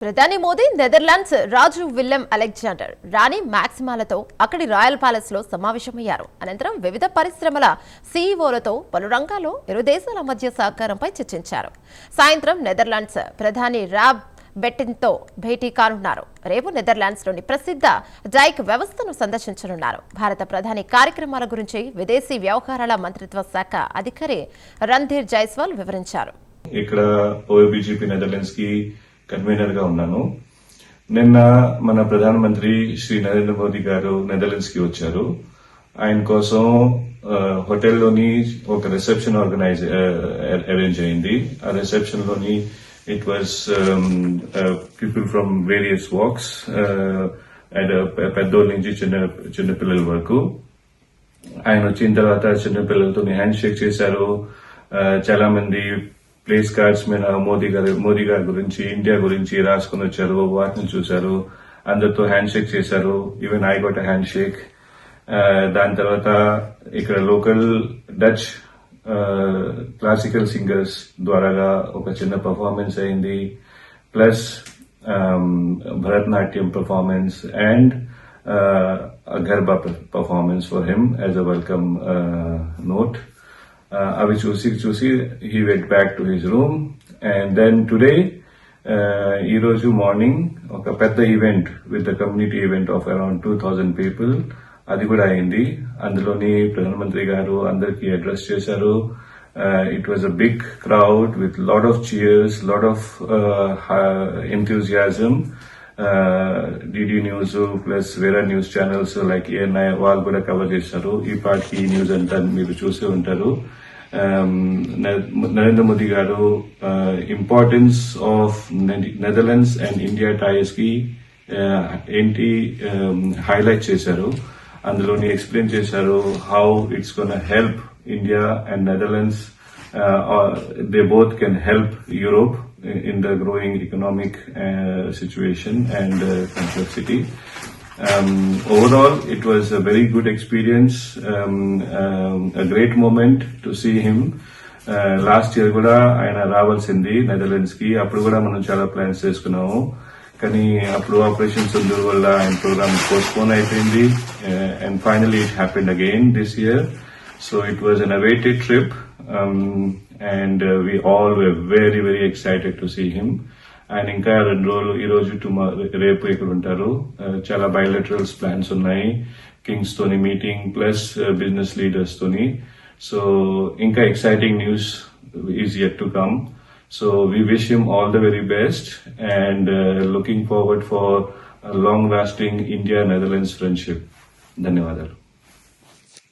ప్రధాని మోదీ నెదర్లాండ్స్ రాజు Willem Alexander రాణి మాక్సిమాలతో అక్కడి royal palace లో సమావేశమయ్యారు. అనంతరం వివిధ పరిశ్రమల సీఈఓలతో పలు రంగాల్లో ఇరు దేశాల మధ్య సహకారంపై చర్చించారు. సాయంత్రం నెదర్లాండ్స్ ప్రధాని రాబ్ బెట్టిన్తో భేటీ కానున్నారు. రేపు నెదర్లాండ్స్ లోని ప్రసిద్ధ డైక్ వ్యవస్థను సందర్శించనున్నారు. భారత ప్రధాని కార్యక్రమాల గురించి విదేశీ వ్యవహారాల మంత్రిత్వ శాఖ అధికారి రణ్ధీర్ జైస్వాల్ వివరించారు. ఇక్కడ ఓబీజీపీ నెదర్లాండ్స్ కి కన్వీనర్ గా ఉన్నాను. నిన్న మన ప్రధానమంత్రి శ్రీ నరేంద్ర మోదీ గారు నెదర్లాండ్స్ కి వచ్చారు. ఆయన కోసం హోటల్లోని ఒక రిసెప్షన్ అరేంజ్ అయింది. ఆ రిసెప్షన్ లోని it was people from various walks and పెద్దోళ్ళ నుంచి చిన్న పిల్లల వరకు. ఆయన వచ్చిన తర్వాత చిన్న పిల్లలతో హ్యాండ్ షేక్ చేశారు. చాలా మంది ప్లేస్ కార్డ్స్ మీద మోదీ గారి గురించి, ఇండియా గురించి రాసుకుని వచ్చారు. వాటిని చూశారు. అందరితో హ్యాండ్ షేక్ చేశారు. Even I got hand shake. దాని తర్వాత ఇక్కడ లోకల్ డచ్ క్లాసికల్ సింగర్స్ ద్వారాగా ఒక చిన్న పర్ఫార్మెన్స్ అయింది. Plus Bharatanatyam performance and garba performance for him as a welcome note. అవి చూసి he went back to his room. And then today ఈ రోజు మార్నింగ్ ఒక పెద్ద event with the community event of around 2000 people అది కూడా అయింది. అందులోని ప్రధానమంత్రి గారు అందరికీ అడ్రస్ చేశారు. It was a big crowd with lot of cheers, lot of enthusiasm. DD news plus వేరే న్యూస్ ఛానల్స్ లైక్ ఏఎన్ఐ వాళ్ళు కూడా కవర్ చేశారు. ఈ పార్టీ న్యూస్ అంతా మీరు చూసే ఉంటారు. నరేంద్ర మోదీ గారు importance of Netherlands and India ties కి ఏంటి హైలైట్ చేశారు. అందులోని ఎక్స్ప్లెయిన్ చేశారు how it's gonna help India and Netherlands. They both can help Europe in the growing economic situation and complexity. Overall, it was a very good experience, a great moment to see him. Last year కూడా ఆయన రావాల్సింది Netherlands కి. అప్పుడు కూడా మనం చాలా plans చేసుకున్నాము. కానీ అప్పుడు ఆపరేషన్ సింధూర్ వల్ల ఆయన ప్రోగ్రామ్ పోస్ట్పోన్ అయిపోయింది. And finally it happened again this year. So it was an awaited trip, and we all were very, very excited to see him. And ఇంకా 2 రోజులు ఈ రోజు రేపు ఇక్కడ ఉంటారు. చాలా బయోలెటరల్స్ ప్లాన్స్ ఉన్నాయి. కింగ్స్ తోని మీటింగ్ ప్లస్ బిజినెస్ లీడర్స్ తోని. సో ఇంకా exciting news is yet to come. So we wish him all the very best and looking forward for a long lasting India-Netherlands friendship. ధన్యవాదాలు.